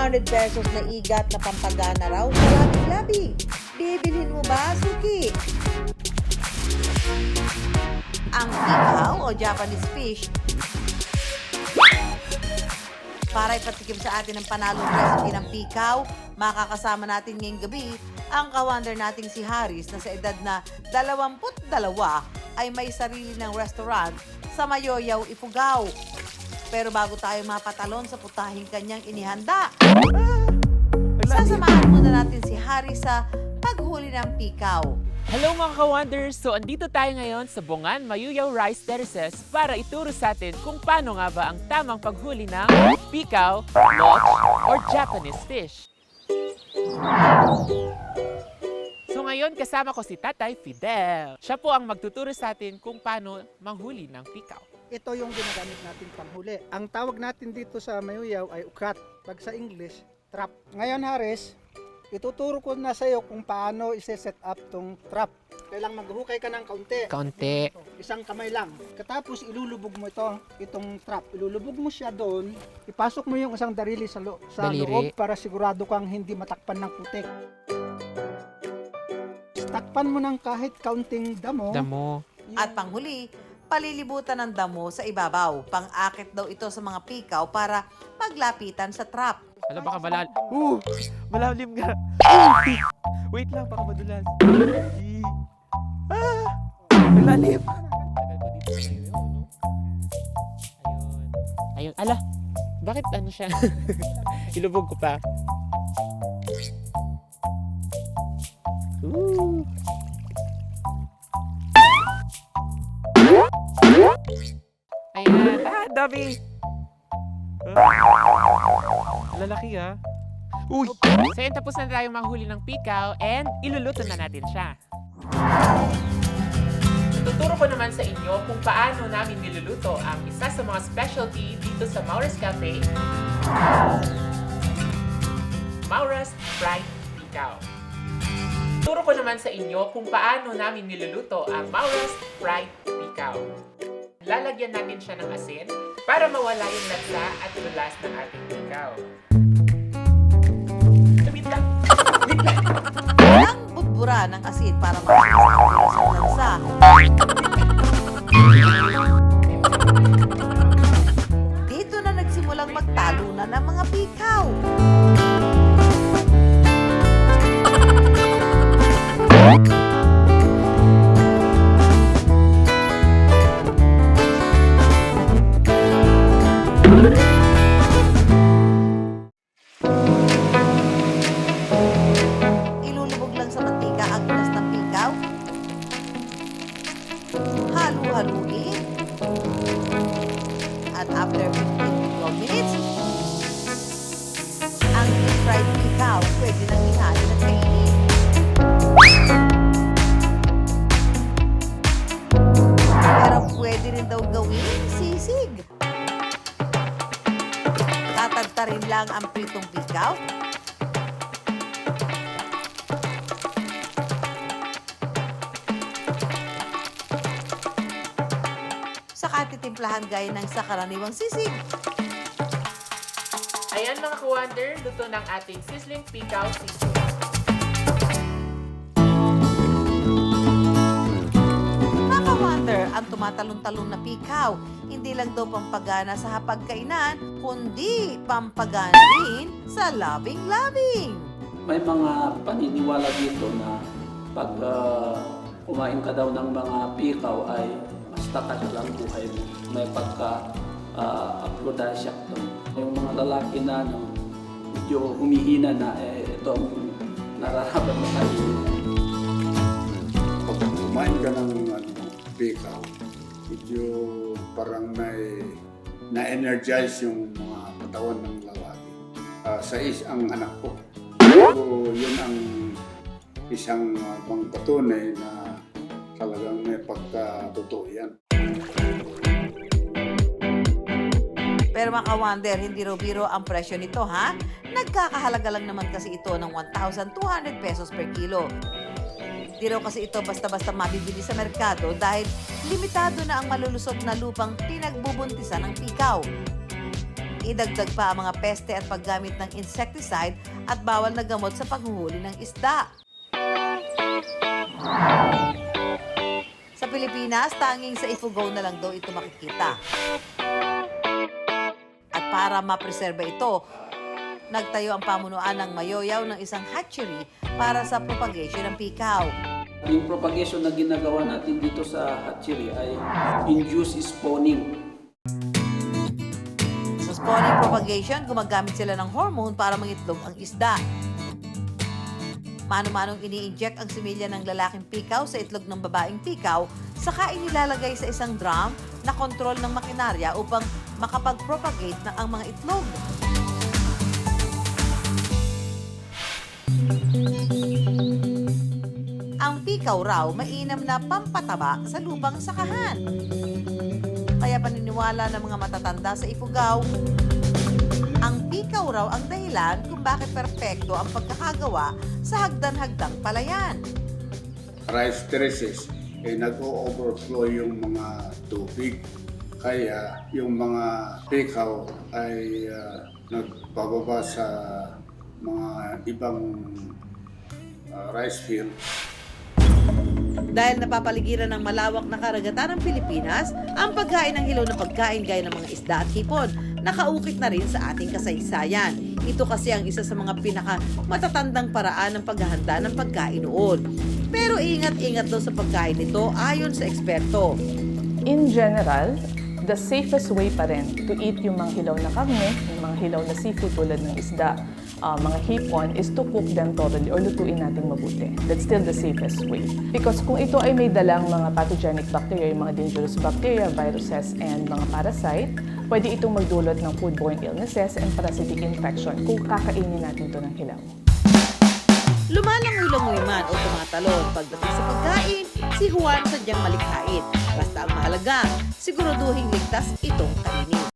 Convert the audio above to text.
200 pesos na igat na pampagana raw sa labi-labi. Bibilhin mo ba, Suki? Ang pikaw o Japanese fish para ipatikim sa atin ang panalong recipe ng pikaw, makakasama natin ngayong gabi ang kawander nating si Haris na sa edad na 22 ay may sarili ng restaurant sa Mayoyaw, Ifugao. Pero bago tayo mapatalon sa putahing kanyang inihanda, sasamahan muna natin si Haris sa paghuli ng pikaw. Hello mga ka-wonders! So, andito tayo ngayon sa Bongan Mayoyaw Rice Terraces para ituro sa atin kung paano nga ba ang tamang paghuli ng pikaw, loch, or Japanese fish. So ngayon, kasama ko si Tatay Fidel. Siya po ang magtuturo sa atin kung paano manghuli ng pikaw. Ito yung ginagamit natin panghuli. Ang tawag natin dito sa Mayoyaw ay ukat. Pag sa English, trap. Ngayon, Haris, ituturo ko na sa iyo kung paano i-set up tong trap. Kailang maghukay ka ng kaunti. Kaunti. Isang kamay lang. Katapos ilulubog mo itong trap. Ilulubog mo siya doon. Ipasok mo yung isang darili sa loob para sigurado kang hindi matakpan ng putik. Takpan mo ng kahit kaunting damo. At panghuli, palilibutan ng damo sa ibabaw. Pang-akit daw ito sa mga pikaw para maglapitan sa trap. Alam, baka malalim nga. Wait lang, baka madulas. Malalim. Tagal ko dito sa Mayoyaw, no? Ayun. Ala, bakit ano siya? Ilubog ko pa. Ayan. Dami! Lalaki ha. Uy! So yun, tapos na tayong manghuli ng pikaw and iluluto na natin siya. Tuturo ko naman sa inyo kung paano namin niluluto ang isa sa mga specialty dito sa Maura's Cafe. Maura's Fried Pikaw. Tuturo ko naman sa inyo kung paano namin niluluto ang Maura's Fried Pikaw. Lalagyan natin siya ng asin para mawala yung lasa at tulas ng ating pikaw. Wait lang! Ang budbura ng asin para matigas ang lansa. Dito na nagsimulang magtalunan ng mga pikaw. Ilulubog lang sa mantika ang inas ng pikaw. Halu-haluin. At after 15-12 minutes, ang deep-fried pikaw pwede nang ihain at kainin. Pero pwede rin daw gawing sisig. Tatadtarin lang ang pritong pikaw. Saka titimplahan gaya ng sa karaniwang sisig. Ayan mga ka-wonder, luto ng ating sizzling pikaw sisig. Wonder ang tumatalon-talon na pikaw. Hindi lang daw pampagana sa hapagkainan, kundi pampagana rin sa labing-labing. May mga paniniwala dito na pag kumain ka daw ng mga pikaw ay mas tatagal ang buhay mo. May pagka-aplodansya doon. Yung mga lalaki na medyo humihina na, ito ang nararapat na tayo. Pag kumain ka ng pikaw, medyo parang na-energize yung mga katawan ng lalaki. Ang anak ko. So, yun ang isang pangpatunay na talagang may pagkatotoo yan. Pero mga ka-wonder, hindi raw biro ang presyo nito, ha? Nagkakahalaga lang naman kasi ito ng 1,200 pesos per kilo. Di raw kasi ito basta-basta mabibili sa merkado dahil limitado na ang malulusog na lupang pinagbubuntisan ng pikaw. Idagdag pa ang mga peste at paggamit ng insecticide at bawal na gamot sa panghuhuli ng isda. Sa Pilipinas, tanging sa Ifugao na lang daw ito makikita. At para mapreserba ito, nagtayo ang pamunuan ng Mayoyaw ng isang hatchery para sa propagation ng pikaw. Yung propagation na ginagawa natin dito sa hatchery ay induced spawning. Sa spawning propagation, gumagamit sila ng hormone para mangitlog ang isda. Mano-manong ini-inject ang similya ng lalaking pikaw sa itlog ng babaeng pikaw, saka inilalagay sa isang drum na kontrol ng makinarya upang makapag-propagate na ang mga itlog. Ang pikaw raw mainam na pampataba sa lubang sakahan. Kaya paniniwala ng mga matatanda sa Ifugao, ang pikaw raw ang dahilan kung bakit perpekto ang pagkakagawa sa hagdan-hagdang palayan. Rice terraces, nag-o-overflow yung mga tubig. Kaya yung mga pikaw ay nagbababa sa mga ibang rice fields. Dahil napapaligiran ng malawak na karagatan ng Pilipinas, ang pagkain ng hilaw na pagkain gaya ng mga isda at hipon, nakaukit na rin sa ating kasaysayan. Ito kasi ang isa sa mga pinaka-matatandang paraan ng paghahanda ng pagkain noon. Pero ingat-ingat daw sa pagkain nito ayon sa eksperto. In general, the safest way pa rin to eat yung mga hilaw na karne, yung mga hilaw na seafood tulad ng isda, mga hipon, is to cook them thoroughly or lutuin natin mabuti. That's still the safest way. Because kung ito ay may dalang mga pathogenic bacteria, yung mga dangerous bacteria, viruses, and mga parasite, pwede itong magdulot ng foodborne illnesses and parasitic infection kung kakainin natin ito ng hilaw. Lumalangoy-langoy man o tumatalon pagdating sa pagkain, si Juan sadyang malikhain. Basta ang mahalaga, siguraduhing ligtas itong kainin.